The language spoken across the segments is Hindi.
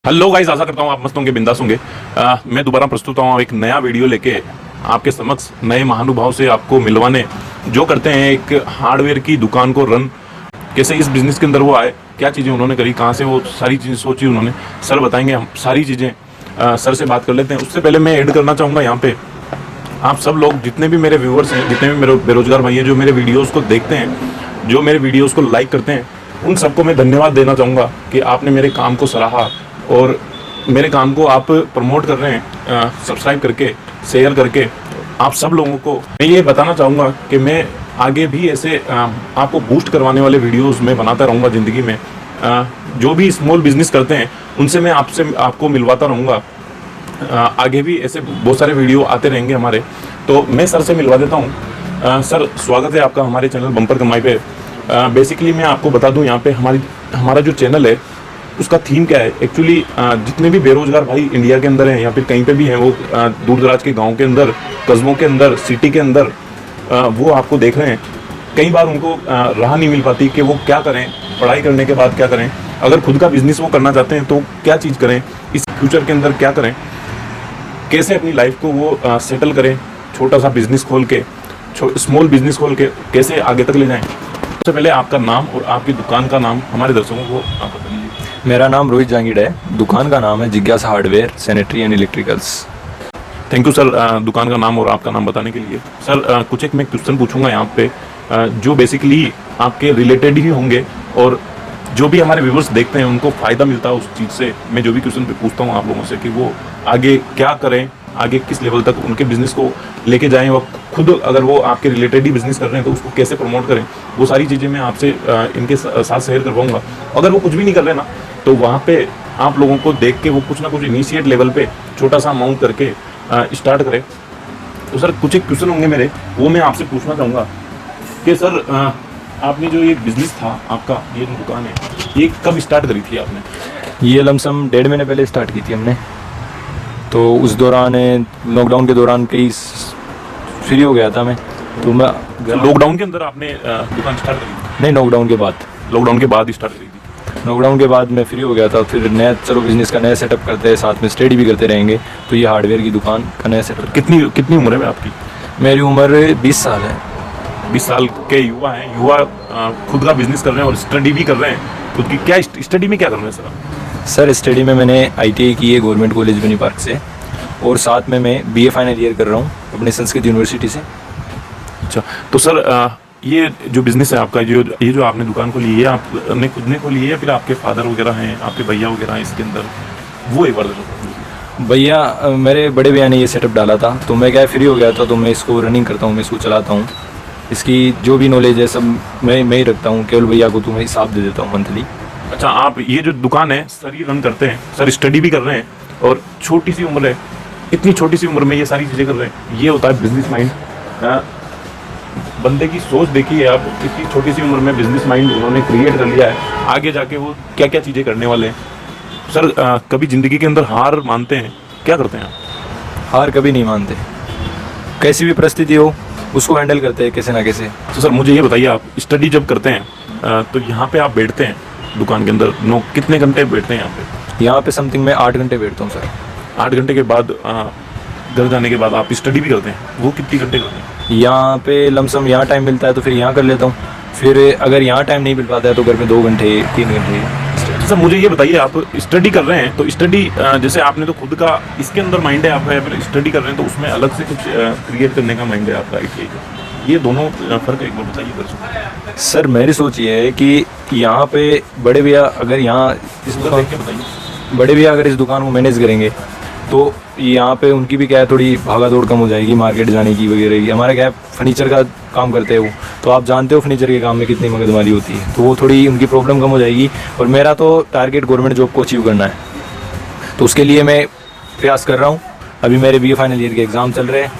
हेलो गाइस, आशा करता हूँ आप मस्त होंगे, बिंदास होंगे। मैं दोबारा प्रस्तुत हूँ एक नया वीडियो लेके आपके समक्ष, नए महानुभाव से आपको मिलवाने, जो करते हैं एक हार्डवेयर की दुकान को रन। कैसे इस बिजनेस के अंदर वो आए, क्या चीज़ें उन्होंने करी, कहाँ से वो सारी चीज़ें सोची उन्होंने, सर बताएंगे हम सारी चीज़ें। सर से बात कर लेते हैं। उससे पहले मैं ऐड करना चाहूँगा यहाँ पे, आप सब लोग जितने भी मेरे व्यूअर्स हैं, जितने भी मेरे बेरोजगार भाई हैं जो मेरे वीडियोज़ को देखते हैं, जो मेरे वीडियोज़ को लाइक करते हैं, उन सबको मैं धन्यवाद देना चाहूँगा कि आपने मेरे काम को सराहा और मेरे काम को आप प्रमोट कर रहे हैं, सब्सक्राइब करके, शेयर करके। आप सब लोगों को मैं ये बताना चाहूँगा कि मैं आगे भी ऐसे आपको बूस्ट करवाने वाले वीडियोस मैं बनाता रहूँगा ज़िंदगी में। जो भी स्मॉल बिजनेस करते हैं उनसे मैं आपको मिलवाता रहूँगा। आगे भी ऐसे बहुत सारे वीडियो आते रहेंगे हमारे। तो मैं सर से मिलवा देता हूँ। सर, स्वागत है आपका हमारे चैनल बम्पर कमाई पे। बेसिकली मैं आपको बता दूँ, यहाँ पे हमारा जो चैनल है उसका थीम क्या है। एक्चुअली जितने भी बेरोजगार भाई इंडिया के अंदर हैं या फिर कहीं पे भी हैं, वो दूर दराज के गांव के अंदर, कस्बों के अंदर, सिटी के अंदर, वो आपको देख रहे हैं। कई बार उनको राह नहीं मिल पाती कि वो क्या करें, पढ़ाई करने के बाद क्या करें, अगर खुद का बिजनेस वो करना चाहते हैं तो क्या चीज़ करें, इस फ्यूचर के अंदर क्या करें, कैसे अपनी लाइफ को वो सेटल करें, छोटा सा बिजनेस खोल के, स्मॉल बिजनेस खोल के कैसे आगे तक ले जाएं। सबसे पहले आपका नाम और आपकी दुकान का नाम हमारे दर्शकों को आप बता दीजिए। मेरा नाम रोहित जांगीड़ है। दुकान का नाम है जिज्ञासा hardware sanitary and electricals. Thank you sir, दुकान का नाम और आपका नाम बताने के लिए। सर, कुछ एक मैं क्वेश्चन पूछूंगा यहाँ पे, जो बेसिकली आपके रिलेटेड ही होंगे और जो भी हमारे व्यूवर्स देखते हैं उनको फ़ायदा मिलता है उस चीज़ से। मैं जो भी क्वेश्चन पे पूछता हूँ आप लोगों से कि वो आगे क्या करें, आगे किस लेवल तक उनके बिजनेस को लेके जाएं, वो खुद अगर वो आपके रिलेटेड ही बिजनेस कर रहे हैं तो उसको कैसे प्रमोट करें, वो सारी चीज़ें मैं आपसे इनके साथ शेयर करवाऊंगा। अगर वो कुछ भी नहीं कर रहे ना, तो वहाँ पे आप लोगों को देख के वो कुछ ना कुछ इनिशिएट लेवल पे छोटा सा अमाउंट करके स्टार्ट करें। तो सर, कुछ एक क्वेश्चन होंगे मेरे, वो मैं आपसे पूछना चाहूँगा कि सर, आपने जो ये बिजनेस था आपका, ये जो दुकान है, ये कब स्टार्ट करी थी आपने? ये लमसम 1.5 महीने पहले स्टार्ट की थी हमने। तो उस दौरान लॉकडाउन के दौरान कई फ्री हो गया था मैं, तो मैं लॉकडाउन के अंदर आपने दुकान स्टार्ट करी? नहीं, लॉकडाउन के बाद। लॉकडाउन के बाद स्टार्ट करी थी। लॉकडाउन के बाद मैं फ्री हो गया था, फिर नया चलो बिजनेस का नया सेटअप करते हैं, साथ में स्टडी भी करते रहेंगे। तो ये हार्डवेयर की दुकान का नया सेटअप। कितनी उम्र है आपकी? मेरी उम्र 20 साल है। 20 साल के युवा हैं, युवा खुद का बिजनेस कर रहे हैं और स्टडी भी कर रहे हैं खुद की। क्या स्टडी में क्या कर रहे हैं सर? सर, स्टडी में मैंने ITI की है गवर्नमेंट कॉलेज बनी पार्क से, और साथ में मैं BA फाइनल ईयर कर रहा हूँ अपने संस्कृत यूनिवर्सिटी से। अच्छा, तो सर, ये जो बिजनेस है आपका, ये जो आपने दुकान खोली है, आपने खुद ने खोली है या फिर आपके फादर वगैरह हैं, आपके भैया वगैरह हैं इसके अंदर, वो एक बार भैया, मेरे बड़े भैया ने ये सेटअप डाला था, तो मैं क्या फ्री हो गया था, तो मैं इसको रनिंग करता हूँ, मैं इसको चलाता हूँ। इसकी जो भी नॉलेज है सब मैं ही रखता हूँ, केवल भैया को तो मैं हिसाब दे देता हूँ मंथली। अच्छा, आप ये जो दुकान है सर ही रन करते हैं? सर स्टडी भी कर रहे हैं और छोटी सी उम्र है, इतनी छोटी सी उम्र में ये सारी चीज़ें कर रहे हैं, ये होता है बिजनेस माइंड। बंदे की सोच देखिए आप, इतनी छोटी सी उम्र में बिजनेस माइंड उन्होंने क्रिएट कर लिया है, आगे जाके वो क्या क्या चीज़ें करने वाले हैं। सर, कभी ज़िंदगी के अंदर हार मानते हैं? क्या करते हैं आप? हार कभी नहीं मानते, कैसी भी परिस्थिति हो उसको हैंडल करते हैं कैसे ना कैसे। तो सर, मुझे ये बताइए, आप स्टडी जब करते हैं तो यहाँ पे आप बैठते हैं दुकान के अंदर, कितने घंटे बैठते हैं यहाँ पे? यहाँ पे समथिंग मैं 8 घंटे बैठता हूँ सर। 8 घंटे के बाद घर जाने के बाद आप स्टडी भी करते हैं, वो कितनी घंटे करते हैं? यहाँ पे लमसम यहाँ टाइम मिलता है तो फिर यहाँ कर लेता हूँ, फिर अगर यहाँ टाइम नहीं मिल पाता है तो घर में 2 घंटे 3 घंटे। सर, मुझे ये बताइए, आप स्टडी कर रहे हैं तो स्टडी जैसे आपने तो खुद का इसके अंदर माइंड है आपका, या फिर स्टडी कर रहे हैं तो उसमें अलग से कुछ क्रिएट करने का माइंड है आपका ITI का, ये दोनों फर्क एक बार बताइए दर्शकों। सर, मेरी सोच ये है कि यहाँ पे बड़े भैया अगर यहाँ इस दुकान के बताइए, बड़े भैया अगर इस दुकान को मैनेज करेंगे तो यहाँ पे उनकी भी क्या है, थोड़ी भागा दौड़ कम हो जाएगी मार्केट जाने की वगैरह की। हमारा क्या है, फर्नीचर का काम करते हैं वो, तो आप जानते हो फर्नीचर के काम में कितनी मगजमारी होती है, तो वो थोड़ी उनकी प्रॉब्लम कम हो जाएगी। और मेरा तो टारगेट गवर्नमेंट जॉब को अचीव करना है, तो उसके लिए मैं प्रयास कर रहा हूँ। अभी मेरे BA फाइनल ईयर के एग्ज़ाम चल रहे हैं,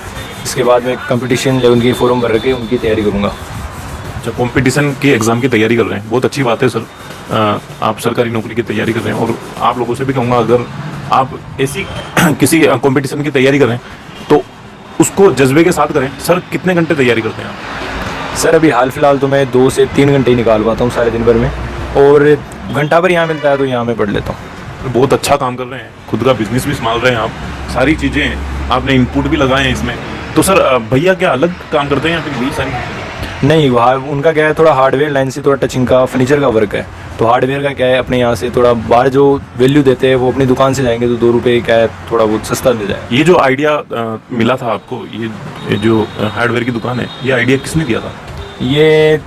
इसके बाद मैं कंपटीशन लेवल के फॉर्म भर के उनकी तैयारी करूँगा। अच्छा, कंपटीशन के एग्ज़ाम की तैयारी कर रहे हैं, बहुत अच्छी बात है सर। आप सरकारी नौकरी की तैयारी कर रहे हैं, और आप लोगों से भी कहूँगा, अगर आप ऐसी किसी कंपटीशन की तैयारी करें तो उसको जज्बे के साथ करें। सर, कितने घंटे तैयारी करते हैं आप? सर, अभी हाल फिलहाल तो मैं 2 से 3 घंटे ही निकाल पाता हूँ सारे दिन भर में, और घंटा भर यहाँ मिलता है तो यहाँ मैं पढ़ लेता हूँ। बहुत अच्छा काम कर रहे हैं, खुद का बिजनेस भी संभाल रहे हैं आप, सारी चीज़ें आपने इनपुट भी लगाए हैं इसमें। तो सर भैया क्या अलग काम करते हैं या फिर यही सारी चीज़ें? नहीं, वहाँ उनका क्या है, थोड़ा हार्डवेयर लाइन से थोड़ा टचिंग का फर्नीचर का वर्क है। तो हार्डवेयर का क्या है, अपने यहाँ से थोड़ा बाहर जो वैल्यू देते हैं वो अपनी दुकान से जाएंगे तो 2 रुपये क्या है थोड़ा बहुत सस्ता मिल जाएगा। ये जो आइडिया मिला था आपको, ये जो हार्डवेयर की दुकान है, ये आइडिया किसने दिया था? ये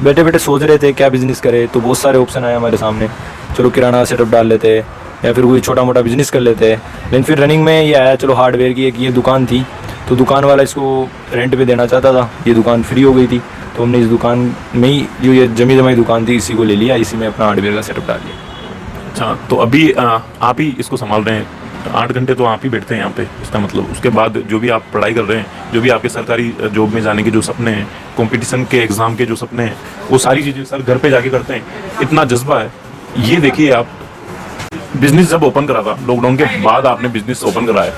बैठे बैठे सोच रहे थे क्या बिजनेस करें, तो बहुत सारे ऑप्शन आए हमारे सामने। चलो किराना सेटअप डाल लेते हैं या फिर कोई छोटा मोटा बिजनेस कर लेते हैं। लेकिन फिर रनिंग में ये आया, चलो हार्डवेयर की एक ये दुकान थी, तो दुकान वाला इसको रेंट पे देना चाहता था, ये दुकान फ्री हो गई थी, तो हमने इस दुकान में ही जो ये जमी जमाई दुकान थी इसी को ले लिया, इसी में अपना हार्डवेयर का सेटअप डाल लिया। अच्छा, तो अभी आप ही इसको संभाल रहे हैं, 8 घंटे तो आप ही बैठते हैं यहाँ पे, इसका मतलब उसके बाद जो भी आप पढ़ाई कर रहे हैं, जो भी आपके सरकारी जॉब में जाने के जो सपने हैं, कंपटीशन के एग्ज़ाम के जो सपने हैं, वो सारी चीज़ें सर घर पे जाके करते हैं, इतना जज्बा है। ये देखिए, आप बिजनेस जब ओपन करा था, लॉकडाउन के बाद आपने बिजनेस ओपन कराया,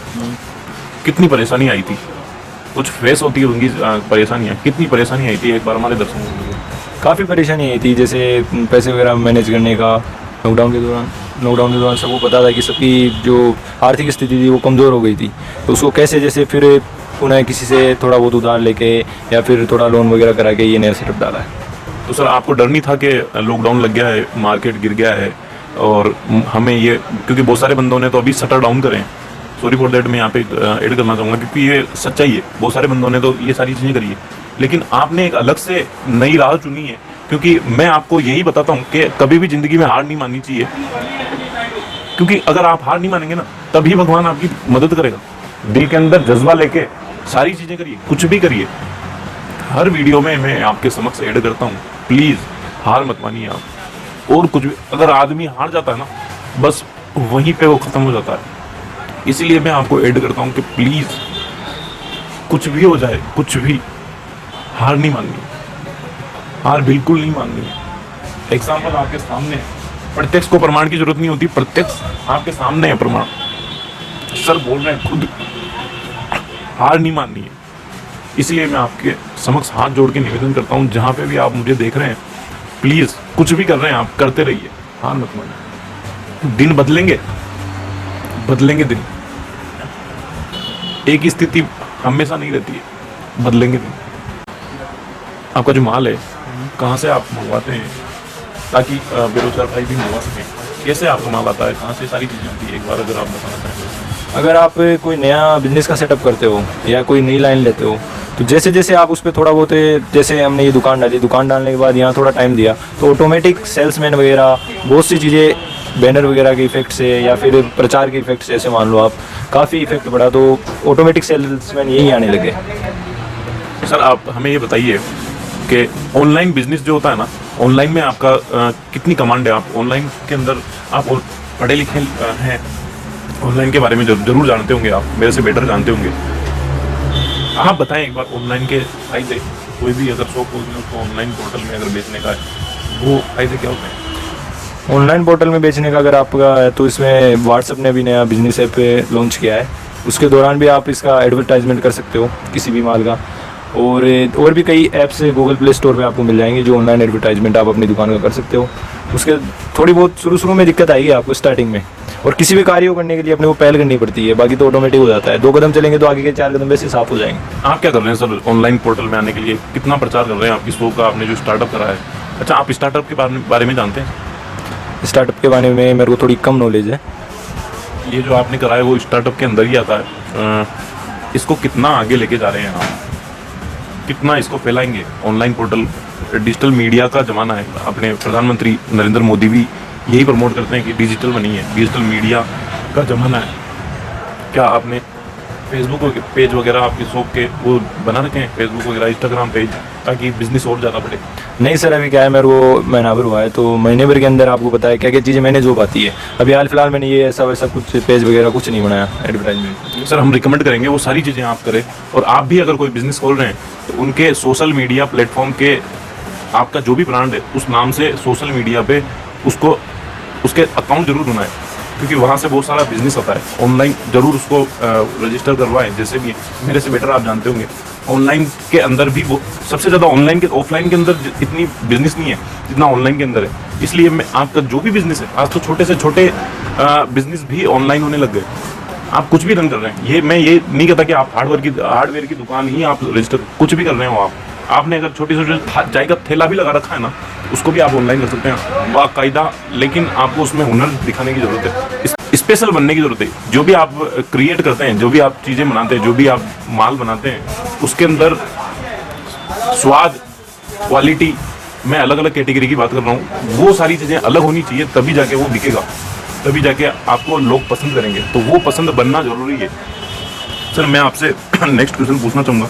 कितनी परेशानी आई थी? कुछ फेस होती है उनकी परेशानियाँ, कितनी परेशानी आई थी एक बार हमारे दर्शकों को? काफ़ी परेशानी आई थी, जैसे पैसे वगैरह मैनेज करने का। लॉकडाउन के दौरान सबको पता था कि सबकी जो आर्थिक स्थिति थी वो कमज़ोर हो गई थी, तो उसको कैसे जैसे फिर पुनः किसी से थोड़ा बहुत उधार लेके या फिर थोड़ा लोन वगैरह करा के ये नया सेटअप डाला है। तो सर आपको डर नहीं था कि लॉकडाउन लग गया है, मार्केट गिर गया है और हमें ये, क्योंकि बहुत सारे बंदों ने तो अभी शटर डाउन करें, सॉरी फॉर दैट मैं यहाँ पे ऐड करना चाहूँगा क्योंकि ये सच्चाई है, बहुत सारे बंदों ने तो ये सारी चीज़ें करी है, लेकिन आपने एक अलग से नई राह चुनी है। क्योंकि मैं आपको यही बताता हूँ कि कभी भी ज़िंदगी में हार नहीं माननी चाहिए, क्योंकि अगर आप हार नहीं मानेंगे ना, तभी भगवान आपकी मदद करेगा। दिल के अंदर जज्बा लेके सारी चीज़ें करिए, कुछ भी करिए। हर वीडियो में मैं आपके समक्ष ऐड करता हूँ, प्लीज़ हार मत मानिए आप। और कुछ भी, अगर आदमी हार जाता है ना, बस वहीं पे वो ख़त्म हो जाता है। इसीलिए मैं आपको ऐड करता हूँ कि प्लीज़ कुछ भी हो जाए, कुछ भी, हार नहीं माननी, हार बिल्कुल नहीं माननी है। एग्जाम्पल आपके सामने है, प्रत्यक्ष को प्रमाण की जरूरत नहीं होती, प्रत्यक्ष आपके सामने है प्रमाण। सर बोल रहे हैं खुद, हार नहीं माननी है। इसलिए मैं आपके समक्ष हाथ जोड़ के निवेदन करता हूँ, जहाँ पे भी आप मुझे देख रहे हैं, प्लीज़ कुछ भी कर रहे हैं आप, करते रहिए, हार मत मानिए। दिन बदलेंगे, बदलेंगे दिन, एक ही स्थिति हमेशा नहीं रहती है, बदलेंगे दिन। आपका जो माल है कहाँ से आप मंगवाते हैं ताकि बेरोजगार भाई भी मंगवा सकें? कैसे आपका माल आता है, कहाँ से सारी चीज़ें आती है, एक बार अगर आप बताना चाहें? अगर आप कोई नया बिजनेस का सेटअप करते हो या कोई नई लाइन लेते हो, तो जैसे जैसे आप उस पर थोड़ा बहुत, जैसे हमने ये दुकान डाली, दुकान डालने के बाद यहाँ थोड़ा टाइम दिया, तो ऑटोमेटिक सेल्समैन वगैरह बहुत सी चीज़ें, बैनर वगैरह के इफेक्ट से या फिर प्रचार के इफेक्ट से, ऐसे मान लो आप, काफ़ी इफेक्ट पड़ा, तो ऑटोमेटिक सेल्समैन यही आने लगे। सर आप हमें ये बताइए कि ऑनलाइन बिजनेस जो होता है ना, ऑनलाइन में आपका कितनी कमांड है? आप ऑनलाइन के अंदर आप पढ़े लिखे हैं, ऑनलाइन के बारे में जरूर जानते होंगे, आप मेरे से बेटर जानते होंगे। आप बताएं एक बार ऑनलाइन के फायदे, कोई भी अगर शॉप होगी उसको ऑनलाइन पोर्टल में अगर बेचने का है, वो फायदे क्या होते हैं? ऑनलाइन पोर्टल में बेचने का अगर आपका है तो इसमें व्हाट्सएप ने भी नया बिजनेस ऐप लॉन्च किया है, उसके दौरान भी आप इसका एडवर्टाइजमेंट कर सकते हो किसी भी माल का। और भी कई ऐप्स गूगल प्ले स्टोर पे आपको मिल जाएंगे जो ऑनलाइन एडवर्टाइजमेंट आप अपनी दुकान का कर सकते हो। उसके थोड़ी बहुत शुरू में दिक्कत आएगी आपको स्टार्टिंग में, और किसी भी कार्य को करने के लिए अपने को पहल करनी पड़ती है, बाकी तो ऑटोमेटिक हो जाता है। 2 कदम चलेंगे तो आगे के 4 कदम वैसे साफ हो जाएंगे। आप क्या कर रहे हैं सर ऑनलाइन पोर्टल में आने के लिए, कितना प्रचार कर रहे हैं आपकी शॉप का, आपने जो स्टार्टअप करा है? अच्छा, आप स्टार्टअप के बारे में जानते हैं? स्टार्टअप के बारे में मेरे को थोड़ी कम नॉलेज है। ये जो आपने करा है वो स्टार्टअप के अंदर ही आता है। इसको कितना आगे लेके जा रहे हैं आप, कितना इसको फैलाएंगे? ऑनलाइन पोर्टल, डिजिटल मीडिया का ज़माना है, अपने प्रधानमंत्री नरेंद्र मोदी भी यही प्रमोट करते हैं कि डिजिटल बनिए, डिजिटल मीडिया का ज़माना है। क्या आपने फेसबुक पेज वगैरह आपकी शॉप के वो बना रखे हैं, फेसबुक वगैरह, इंस्टाग्राम पेज, ताकि बिजनेस और ज़्यादा बढ़े? नहीं सर, अभी क्या है, मेरे को महीना भर हुआ है, तो महीने भर के अंदर आपको पता है क्या क्या चीज़ें मैनेज हो पाती है। अभी हाल फिलहाल मैंने ये ऐसा वैसा कुछ पेज वगैरह कुछ नहीं बनाया एडवर्टाइजमेंट। सर हम रिकमेंड करेंगे वो सारी चीज़ें आप करें, और आप भी अगर कोई बिजनेस खोल रहे हैं तो उनके सोशल मीडिया प्लेटफॉर्म के, आपका जो भी ब्रांड है उस नाम से सोशल मीडिया पे उसको, उसके अकाउंट जरूर बनाएं, क्योंकि वहाँ से बहुत सारा बिजनेस होता है। ऑनलाइन जरूर उसको रजिस्टर करवाएं, जैसे भी मेरे से बेटर आप जानते होंगे। ऑनलाइन के अंदर भी वो सबसे ज़्यादा ऑनलाइन के ऑफलाइन के अंदर इतनी बिजनेस नहीं है जितना ऑनलाइन के अंदर है। इसलिए मैं आपका जो भी बिजनेस है, आज तो छोटे से छोटे बिजनेस भी ऑनलाइन होने लग गए। आप कुछ भी रन कर रहे हैं, ये मैं ये नहीं कहता कि आप हार्डवेयर की दुकान ही आप रजिस्टर कुछ भी कर रहे हो। आपने अगर छोटी छोटी चाय का ठेला भी लगा रखा है ना, उसको भी आप ऑनलाइन कर सकते हैं बाकायदा। लेकिन आपको उसमें हुनर दिखाने की ज़रूरत है, स्पेशल बनने की ज़रूरत है। जो भी आप क्रिएट करते हैं, जो भी आप चीज़ें बनाते हैं, जो भी आप माल बनाते हैं, उसके अंदर स्वाद, क्वालिटी, मैं अलग अलग कैटेगरी की बात कर रहा हूँ, वो सारी चीज़ें अलग होनी चाहिए, तभी जाके वो बिकेगा, तभी जाके आपको लोग पसंद करेंगे। तो वो पसंद बनना ज़रूरी है। सर मैं आपसे नेक्स्ट क्वेश्चन पूछना चाहूँगा,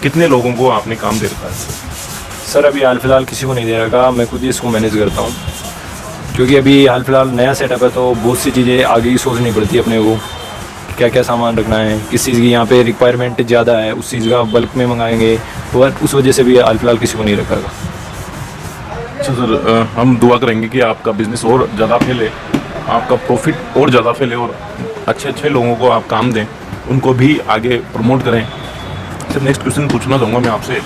कितने लोगों को आपने काम दे रखा है? सर अभी हाल फिलहाल किसी को नहीं दे रखा, मैं खुद ही इसको मैनेज करता हूँ, क्योंकि अभी हाल फिलहाल नया सेटअप है, तो बहुत सी चीज़ें आगे ही सोचनी पड़ती है अपने को, क्या क्या सामान रखना है, किस चीज़ की यहाँ पे रिक्वायरमेंट ज़्यादा है, उस चीज़ का बल्क में मंगाएंगे, और उस वजह से भी हाल फिलहाल किसी को नहीं रखा। अच्छा सर, हम दुआ करेंगे कि आपका बिजनेस और ज़्यादा फैले, आपका प्रॉफिट और ज़्यादा फैले, और अच्छे अच्छे लोगों को आप काम दें, उनको भी आगे प्रमोट करें। सर नेक्स्ट क्वेश्चन पूछना चाहूँगा मैं आपसे,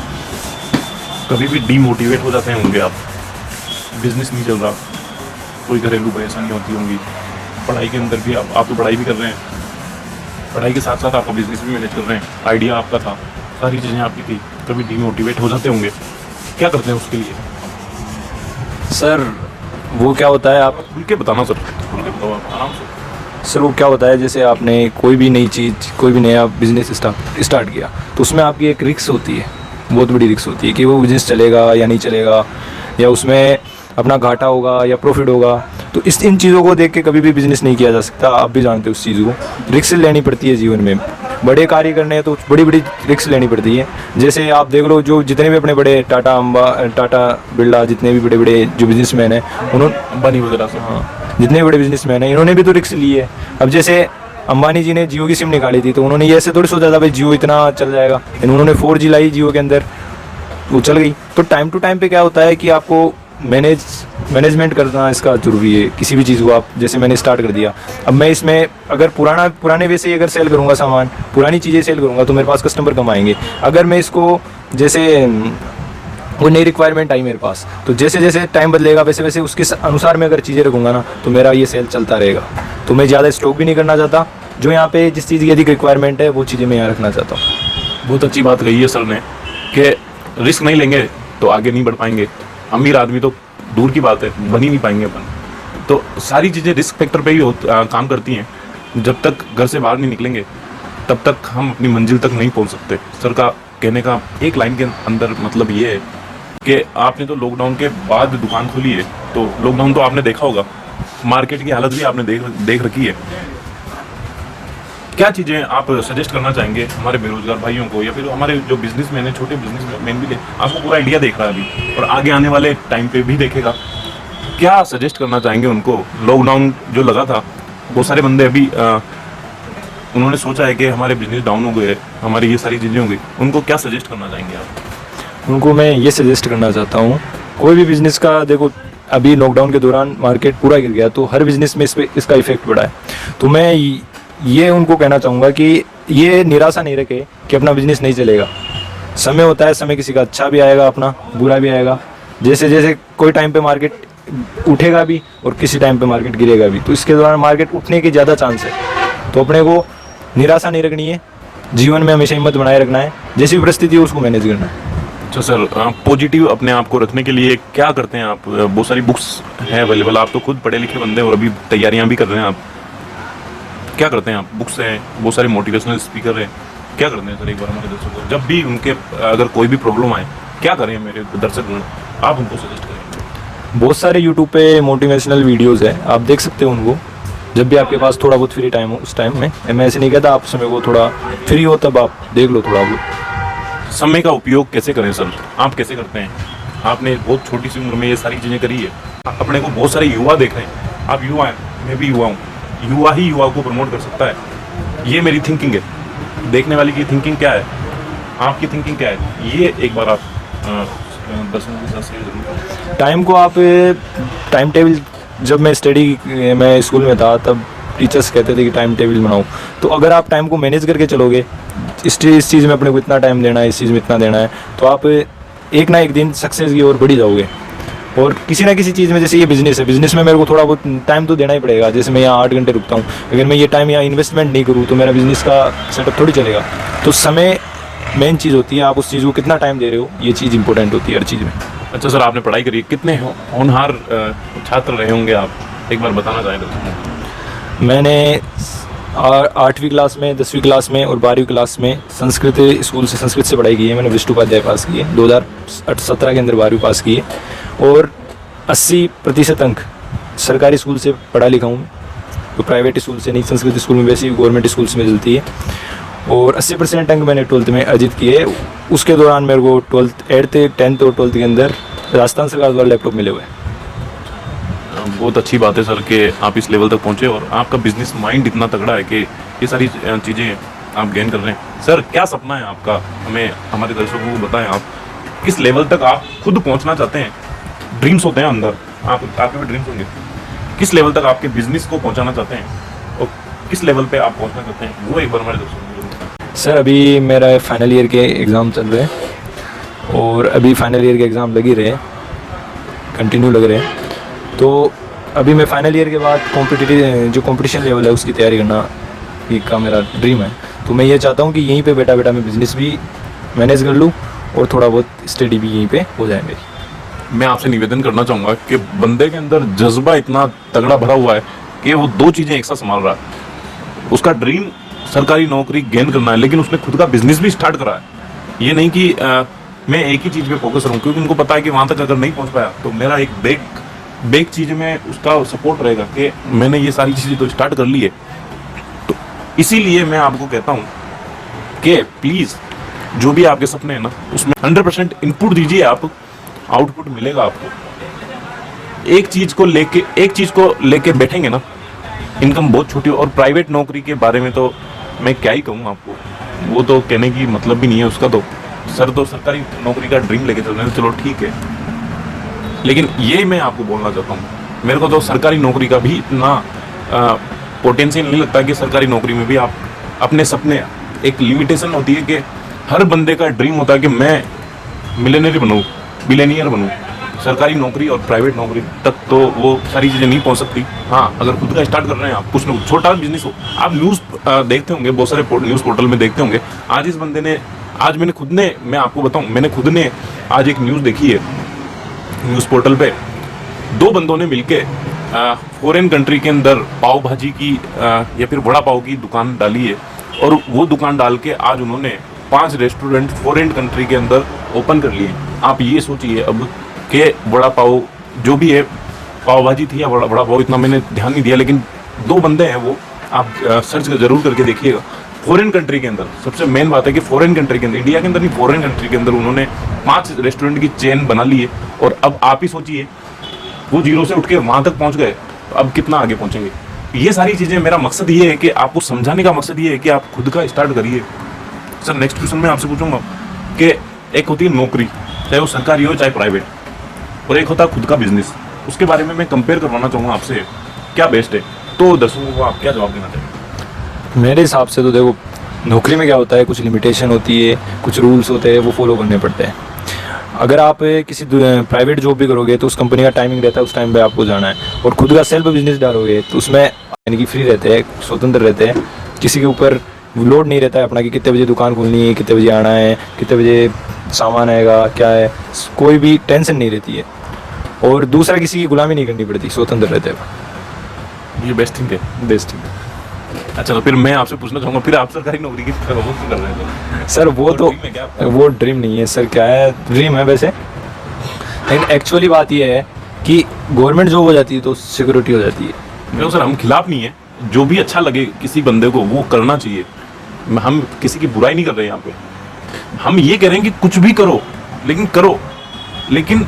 कभी भी डीमोटिवेट हो जाते होंगे आप, बिजनेस नहीं चल रहा, कोई घरेलू परेशानी होती होंगी, पढ़ाई के अंदर भी आप तो पढ़ाई भी कर रहे हैं, पढ़ाई के साथ साथ आपका बिजनेस भी मैनेज कर रहे हैं, आइडिया आपका था, सारी चीज़ें आपकी थी, कभी डीमोटिवेट हो जाते होंगे, क्या करते हैं उसके लिए? सर वो क्या होता है, आप खुल के बताना सर, खुल के बताओ आप आराम से। सर वो क्या होता है, जैसे आपने कोई भी नई चीज़, कोई भी नया बिजनेस स्टार्ट किया, तो उसमें आपकी एक रिस्क होती है, बहुत बड़ी रिस्क होती है कि वो बिजनेस चलेगा या नहीं चलेगा, या उसमें अपना घाटा होगा या प्रॉफिट होगा। तो इन चीज़ों को देख के कभी भी बिजनेस नहीं किया जा सकता। आप भी जानते हो उस चीज़ को, रिस्क लेनी पड़ती है जीवन में। बड़े कार्य करने हैं तो बड़ी बड़ी रिस्क लेनी पड़ती है। जैसे आप देख लो, जो जितने भी अपने बड़े टाटा बिरला, जितने भी बड़े बड़े जो बिजनेसमैन हैं, उन्होंने अंबानी वगैरह से, हाँ, जितने भी बड़े बिजनेसमैन हैं, इन्होंने भी तो रिस्क ली है। अब जैसे अंबानी जी ने जियो की सिम निकाली थी, तो उन्होंने ये ऐसे थोड़ी सोचा था भाई जियो इतना चल जाएगा, लेकिन उन्होंने 4G लाई जियो के अंदर, वो चल गई। तो टाइम टू टाइम पे क्या होता है कि आपको मैनेजमेंट करना इसका जरूरी है। किसी भी चीज़ को आप, जैसे मैंने स्टार्ट कर दिया, अब मैं इसमें अगर पुराने वे से अगर सेल करूँगा सामान, पुरानी चीज़ें सेल करूँगा, तो मेरे पास कस्टमर कम आएंगे। अगर मैं इसको जैसे वो नई रिक्वायरमेंट आई मेरे पास, तो जैसे जैसे टाइम बदलेगा वैसे वैसे उसके अनुसार मैं अगर चीज़ें रखूँगा ना, तो मेरा ये सेल चलता रहेगा। तो मैं ज़्यादा स्टॉक भी नहीं करना चाहता, जो यहाँ पे जिस चीज़ की अधिक रिक्वायरमेंट है वो चीज़ें मैं यहाँ रखना चाहता हूँ। बहुत अच्छी बात कही है सर ने कि रिस्क नहीं लेंगे तो आगे नहीं बढ़ पाएंगे। अमीर आदमी तो दूर की बात है, बन ही नहीं पाएंगे अपन। तो सारी चीज़ें रिस्क फैक्टर पे ही काम करती हैं। जब तक घर से बाहर नहीं निकलेंगे तब तक हम अपनी मंजिल तक नहीं पहुंच सकते। सर का कहने का एक लाइन के अंदर मतलब ये है कि आपने तो लॉकडाउन के बाद दुकान खोली है, तो लॉकडाउन तो आपने देखा होगा, मार्केट की हालत भी आपने देख रखी है। क्या चीज़ें आप सजेस्ट करना चाहेंगे हमारे बेरोजगार भाइयों को, या फिर हमारे जो बिजनेसमैन है, छोटे बिजनेसमैन भी आपको पूरा इंडिया देख रहा है अभी और आगे आने वाले टाइम पे भी देखेगा, क्या सजेस्ट करना चाहेंगे उनको? लॉकडाउन जो लगा था, बहुत सारे बंदे अभी उन्होंने सोचा है कि हमारे बिजनेस डाउन हो गए, हमारी ये सारी चीज़ें हो गई, उनको क्या सजेस्ट करना चाहेंगे आप? उनको मैं ये सजेस्ट करना चाहता हूँ, कोई भी बिज़नेस का, देखो अभी लॉकडाउन के दौरान मार्केट पूरा गिर गया, तो हर बिज़नेस में इसका इफेक्ट पड़ा है। तो मैं ये उनको कहना चाहूँगा कि ये निराशा नहीं रखे कि अपना बिजनेस नहीं चलेगा। समय होता है, समय किसी का अच्छा भी आएगा, अपना बुरा भी आएगा। जैसे जैसे कोई टाइम पे मार्केट उठेगा भी और किसी टाइम पे मार्केट गिरेगा भी, तो इसके दौरान मार्केट उठने की ज़्यादा चांस है। तो अपने को निराशा नहीं रखनी है, जीवन में हमेशा हिम्मत बनाए रखना है, जैसी भी परिस्थिति हो उसको मैनेज करना है। अच्छा सर, पॉजिटिव अपने आप को रखने के लिए क्या करते हैं आप? बहुत सारी बुक्स हैं अवेलेबल, आप तो खुद पढ़े लिखे बंदे हैं और अभी तैयारियां भी कर रहे हैं, आप क्या करते हैं? आप बुक्स हैं, बहुत सारे मोटिवेशनल स्पीकर हैं, क्या करते हैं सर? एक बार हमारे दर्शकों को, जब भी उनके अगर कोई भी प्रॉब्लम आए, क्या करें मेरे दर्शक, आप उनको सजेस्ट करें? बहुत सारे यूट्यूब पे मोटिवेशनल वीडियोज़ हैं, आप देख सकते हो उनको, जब भी आपके पास थोड़ा बहुत फ्री टाइम हो उस टाइम में। मैं ऐसे नहीं कहता आप समय को थोड़ा फ्री हो तब आप देख लो थोड़ा बहुत। समय का उपयोग कैसे करें सर, आप कैसे करते हैं? आपने बहुत छोटी सी उम्र में ये सारी चीज़ें करी है, अपने को बहुत सारे युवा देख रहे हैं, आप युवा हैं, मैं भी युवा हूँ, युवा ही युवा को प्रमोट कर सकता है, ये मेरी थिंकिंग है। देखने वाले की थिंकिंग क्या है, आपकी थिंकिंग क्या है, ये एक बार आप दर्शकों के साथ शेयर जरूर। टाइम को आप टाइम टेबल, जब मैं स्कूल में था तब टीचर्स कहते थे कि टाइम टेबल बनाओ, तो अगर आप टाइम को मैनेज करके चलोगे इस चीज़ में अपने को इतना टाइम देना है, इस चीज़ में इतना देना है, तो आप एक ना एक दिन सक्सेस की ओर बढ़ी जाओगे। और किसी ना किसी चीज़ में, जैसे ये बिज़नेस है, बिज़नेस में मेरे को थोड़ा बहुत टाइम तो देना ही पड़ेगा। जैसे मैं यहाँ 8 घंटे रुकता हूँ, अगर मैं ये टाइम यहाँ इन्वेस्टमेंट नहीं करूँ तो मेरा बिज़नेस का सेटअप थोड़ी चलेगा। तो समय मेन चीज़ होती है, आप उस चीज़ को कितना टाइम दे रहे हो, ये चीज़ इंपॉर्टेंट होती है हर चीज़ में। अच्छा सर, आपने पढ़ाई करी, कितने होनहार छात्र रहे होंगे आप, एक बार बताना चाहें तो? मैंने 8वीं क्लास में, 10वीं क्लास में और 12वीं क्लास में संस्कृत स्कूल से, संस्कृत से पढ़ाई की है। मैंने विष्णुपाध्याय पास की है, 2017 के अंदर 12वीं पास की है। और 80% अंक सरकारी स्कूल से पढ़ा लिखा हूँ, तो प्राइवेट स्कूल से नहीं। संस्कृत स्कूल में वैसे ही गवर्नमेंट स्कूल में मिलती है। और 80% अंक मैंने 12th में अर्जित किए। उसके दौरान मेरे को 8th 10th और 12th के अंदर राजस्थान सरकार द्वारा लैपटॉप मिले हुए। बहुत अच्छी बात है सर कि आप इस लेवल तक पहुंचे और आपका बिजनेस माइंड इतना तगड़ा है कि ये सारी चीज़ें आप गेन कर रहे हैं। सर, क्या सपना है आपका, हमें, हमारे दर्शकों को बताएं। आप किस लेवल तक आप खुद पहुंचना चाहते हैं? ड्रीम्स होते हैं अंदर, आपके भी ड्रीम्स होंगे। किस लेवल तक आपके बिजनेस को पहुंचाना चाहते हैं और किस लेवल पे आप पहुंचना चाहते हैं, वो एक बार हमारे दर्शकों को बताएं। सर, अभी मेरा फाइनल ईयर के एग्ज़ाम चल रहे हैं और अभी फाइनल ईयर के एग्ज़ाम लग ही रहे हैं, कंटिन्यू लग रहे हैं। तो अभी मैं फाइनल ईयर के बाद कॉम्पिटिटिव जो कंपटीशन लेवल है उसकी तैयारी करना ही का मेरा ड्रीम है। तो मैं ये चाहता हूँ कि यहीं पे बेटा मैं बिज़नेस भी मैनेज कर लूँ और थोड़ा बहुत स्टडी भी यहीं पे हो जाए मेरी। मैं आपसे निवेदन करना चाहूँगा कि बंदे के अंदर जज्बा इतना तगड़ा भरा हुआ है कि वो दो चीज़ें एक साथ संभाल रहा है। उसका ड्रीम सरकारी नौकरी गेन करना है, लेकिन उसने खुद का बिजनेस भी स्टार्ट करा है। ये नहीं कि मैं एक ही चीज़ पे फोकस रहूँ, क्योंकि उनको पता है कि वहाँ तक अगर नहीं पहुँच पाया तो मेरा एक बेक चीज़ में उसका सपोर्ट रहेगा कि मैंने ये सारी चीज़ें तो स्टार्ट कर ली है। तो इसीलिए मैं आपको कहता हूँ कि प्लीज़ जो भी आपके सपने हैं ना, उसमें 100% इनपुट दीजिए, आप आउटपुट मिलेगा आपको। एक चीज़ को लेके बैठेंगे ना, इनकम बहुत छोटी। और प्राइवेट नौकरी के बारे में तो मैं क्या ही कहूँ आपको, वो तो कहने की मतलब भी नहीं है उसका। तो सर तो सरकारी नौकरी का ड्रीम लेके चल रहे हैं, चलो ठीक है, लेकिन ये मैं आपको बोलना चाहता हूँ, मेरे को तो सरकारी नौकरी का भी इतना पोटेंशियल नहीं लगता कि सरकारी नौकरी में भी आप अपने सपने, एक लिमिटेशन होती है कि हर बंदे का ड्रीम होता है कि मैं मिलियनर बनूँ, बिलियनियर बनूँ। सरकारी नौकरी और प्राइवेट नौकरी तक तो वो सारी चीज़ें नहीं पहुँच सकती। हाँ, अगर खुद का स्टार्ट कर रहे हैं आप, कुछ ना कुछ छोटा बिजनेस हो। आप न्यूज़ देखते होंगे, बहुत सारे न्यूज़ पोर्टल में देखते होंगे। आज इस बंदे ने, आज मैं आपको बताऊँ, मैंने खुद ने आज एक न्यूज़ देखी है न्यूज़ पोर्टल पे। दो बंदों ने मिलके फॉरेन कंट्री के अंदर पाव भाजी की या फिर वड़ा पाव की दुकान डाली है, और वो दुकान डाल के आज उन्होंने 5 रेस्टोरेंट फॉरेन कंट्री के अंदर ओपन कर लिए। आप ये सोचिए अब कि वड़ा पाव जो भी है, पाव भाजी थी या वड़ा पाव, इतना मैंने ध्यान नहीं दिया, लेकिन दो बंदे हैं वो, आप सर्च जरूर करके देखिएगा। फॉरेन कंट्री के अंदर, सबसे मेन बात है कि फॉरेन कंट्री के अंदर, इंडिया के अंदर नहीं, फॉरेन कंट्री के अंदर उन्होंने 5 रेस्टोरेंट की चेन बना ली है। और अब आप ही सोचिए, वो जीरो से उठ के वहां तक पहुंच गए, तो अब कितना आगे पहुंचेंगे। ये सारी चीजें, मेरा मकसद ये है कि आपको समझाने का मकसद ये है कि आप खुद का स्टार्ट करिए। सर, नेक्स्ट क्वेश्चन मैं आपसे पूछूंगा कि एक होती है नौकरी, चाहे वो सरकारी हो चाहे प्राइवेट, और एक होता है खुद का बिजनेस। उसके बारे में मैं कंपेयर करवाना चाहूँगा आपसे, क्या बेस्ट है? तो दर्शकों को आप क्या जवाब देना चाहिए? मेरे हिसाब से तो देखो, नौकरी में क्या होता है, कुछ लिमिटेशन होती है, कुछ रूल्स होते हैं, वो फॉलो करने पड़ते हैं। अगर आप किसी प्राइवेट जॉब भी करोगे तो उस कंपनी का टाइमिंग रहता है, उस टाइम पे आपको जाना है। और खुद का सेल्फ बिजनेस डालोगे तो उसमें यानी कि फ्री रहते हैं, स्वतंत्र रहते हैं, किसी के ऊपर लोड नहीं रहता है अपना कि कितने बजे दुकान खोलनी है, कितने बजे आना है, कितने बजे सामान आएगा, क्या है, कोई भी टेंशन नहीं रहती है। और दूसरा, किसी की गुलामी नहीं करनी पड़ती, स्वतंत्र रहते हैं। ये बेस्ट थिंग है, बेस्ट थिंग। अच्छा, तो फिर मैं आपसे पूछना चाहूँगा, फिर आप सरकारी नौकरी की तरफ क्यों कर रहे हैं? सर वो ड्रीम नहीं है सर, क्या है, ड्रीम है वैसे, लेकिन एक्चुअली बात ये है कि गवर्नमेंट जॉब हो जाती है तो सिक्योरिटी हो जाती है। देखो सर, हम खिलाफ नहीं है, जो भी अच्छा लगे किसी बंदे को वो करना चाहिए। हम किसी की बुराई नहीं कर रहे हैं यहाँ पे। हम ये कह रहे हैं कि कुछ भी करो, लेकिन करो। लेकिन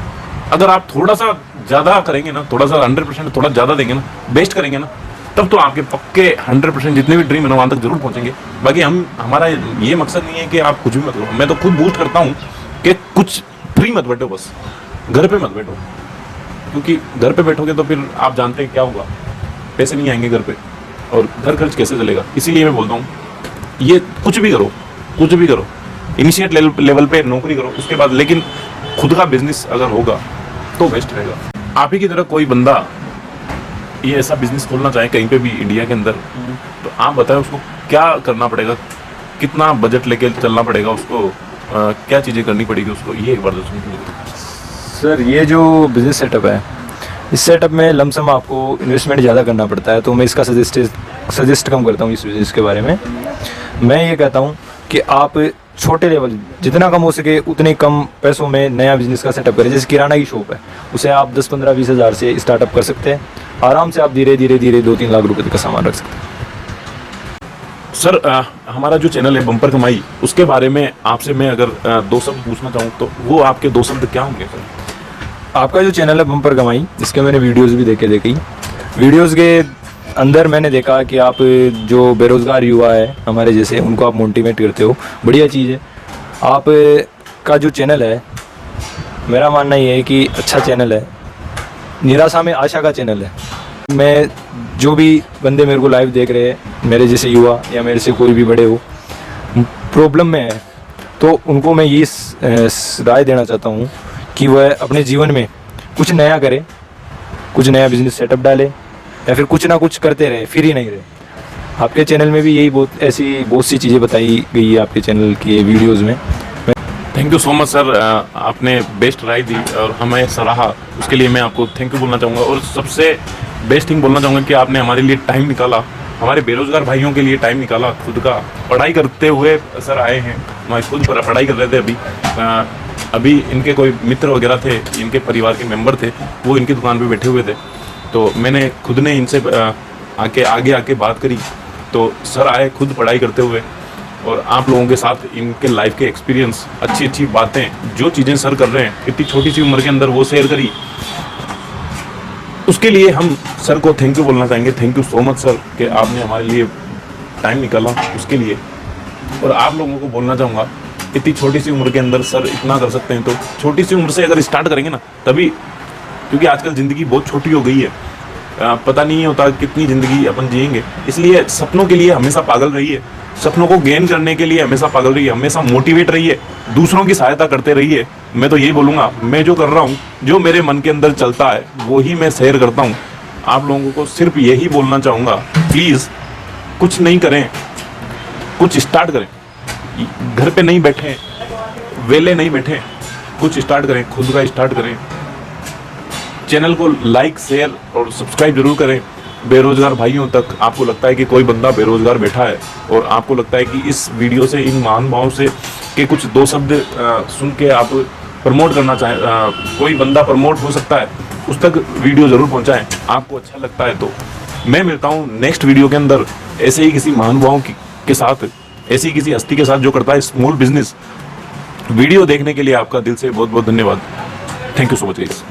अगर आप थोड़ा सा ज़्यादा करेंगे ना, थोड़ा सा 100% थोड़ा ज़्यादा देंगे ना, बेस्ट करेंगे ना, तब तो आपके पक्के 100% जितने भी ड्रीम है ना वहाँ तक जरूर पहुँचेंगे। बाकी हमारा ये मकसद नहीं है कि आप कुछ भी मत करो। मैं तो खुद बूस्ट करता हूँ कि कुछ फ्री मत बैठो, बस घर पे मत बैठो, क्योंकि घर पे बैठोगे तो फिर आप जानते हैं क्या होगा, पैसे नहीं आएंगे घर पे, और घर खर्च कैसे चलेगा। इसीलिए मैं बोलता हूँ ये कुछ भी करो, कुछ भी करो, इनिशिएट लेवल पे नौकरी करो, उसके बाद लेकिन खुद का बिजनेस अगर होगा तो बेस्ट रहेगा। आप ही की तरह कोई बंदा ये ऐसा बिजनेस खोलना चाहे कहीं पे भी इंडिया के अंदर, तो आप बताएं उसको क्या करना पड़ेगा, कितना बजट लेके चलना पड़ेगा उसको, क्या चीज़ें करनी पड़ेगी उसको, ये एक बार सुनिए। सर ये जो बिज़नेस सेटअप है, इस सेटअप में लमसम आपको इन्वेस्टमेंट ज़्यादा करना पड़ता है, तो मैं इसका सजेस्ट कम करता हूँ इस बिज़नेस के बारे में। मैं ये कहता हूँ कि आप छोटे लेवल जितना कम हो सके उतने कम पैसों में नया बिज़नेस का सेटअप करें। जैसे किराना की शॉप है, उसे आप 10, 15, 20 हज़ार से स्टार्टअप कर सकते हैं। आराम से आप धीरे धीरे 2-3 लाख रुपए तक का सामान रख सकते हैं। सर हमारा जो चैनल है बम्पर कमाई, उसके बारे में आपसे मैं अगर 2 शब्द पूछना चाहूँ तो वो आपके 2 शब्द क्या होंगे सर? आपका जो चैनल है बम्पर कमाई, इसके मैंने वीडियोस भी देखी। वीडियोस के अंदर मैंने देखा कि आप जो बेरोज़गार युवा है हमारे जैसे, उनको आप मोटिवेट करते हो, बढ़िया चीज़ है। आप का जो चैनल है, मेरा मानना ये है कि अच्छा चैनल है, निराशा में आशा का चैनल है। मैं जो भी बंदे मेरे को लाइव देख रहे हैं, मेरे जैसे युवा या मेरे से कोई भी बड़े हो, प्रॉब्लम में है, तो उनको मैं ये राय देना चाहता हूँ कि वह अपने जीवन में कुछ नया करे, कुछ नया बिजनेस सेटअप डाले, या फिर कुछ ना कुछ करते रहे, फिर ही नहीं रहे। आपके चैनल में भी यही बहुत सी चीज़ें बताई गई है आपके चैनल के वीडियोज़ में। Thank you so much sir, आपने बेस्ट राय दी और हमें सराहा, उसके लिए मैं आपको थैंक यू बोलना चाहूँगा। और सबसे बेस्ट थिंग बोलना चाहूँगा कि आपने हमारे लिए टाइम निकाला, हमारे बेरोजगार भाइयों के लिए टाइम निकाला, खुद का पढ़ाई करते हुए सर आए हैं। मैं खुद पढ़ाई कर रहे थे अभी इनके कोई मित्र वगैरह थे, इनके परिवार के मेंबर थे, वो इनकी दुकान पे बैठे हुए थे, तो मैंने खुद ने इनसे आगे आके बात करी, तो सर आए खुद पढ़ाई करते हुए, और आप लोगों के साथ इनके लाइफ के एक्सपीरियंस, अच्छी बातें, जो चीज़ें सर कर रहे हैं इतनी छोटी सी उम्र के अंदर, वो शेयर करी। उसके लिए हम सर को थैंक यू बोलना चाहेंगे। Thank you so much sir कि आपने हमारे लिए टाइम निकाला उसके लिए। और आप लोगों को बोलना चाहूँगा, इतनी छोटी सी उम्र के अंदर सर इतना कर सकते हैं, तो छोटी सी उम्र से अगर स्टार्ट करेंगे ना तभी, क्योंकि आजकल ज़िंदगी बहुत छोटी हो गई है, पता नहीं होता कितनी ज़िंदगी अपन जिएंगे। इसलिए सपनों के लिए हमेशा पागल रहिए, सपनों को गेन करने के लिए हमेशा पागल रहिए, हमेशा मोटिवेट रहिए, दूसरों की सहायता करते रहिए। मैं तो यही बोलूँगा, मैं जो कर रहा हूँ, जो मेरे मन के अंदर चलता है वो ही मैं शेयर करता हूँ। आप लोगों को सिर्फ यही बोलना चाहूँगा, प्लीज़ कुछ नहीं करें, कुछ स्टार्ट करें, घर पे नहीं बैठे, वेले नहीं बैठे, कुछ स्टार्ट करें, खुद का स्टार्ट करें। चैनल को लाइक, शेयर और सब्सक्राइब जरूर करें। बेरोजगार भाइयों तक, आपको लगता है कि कोई बंदा बेरोजगार बैठा है और आपको लगता है कि इस वीडियो से, इन महानुभावों से के कुछ 2 शब्द सुन के आप प्रमोट करना चाहें, कोई बंदा प्रमोट हो सकता है, उस तक वीडियो ज़रूर पहुंचाएं। आपको अच्छा लगता है तो मैं मिलता हूं नेक्स्ट वीडियो के अंदर ऐसे ही किसी महानुभावों के साथ, ऐसी किसी हस्ती के साथ जो करता है स्मॉल बिजनेस। वीडियो देखने के लिए आपका दिल से बहुत बहुत धन्यवाद। Thank you so much guys.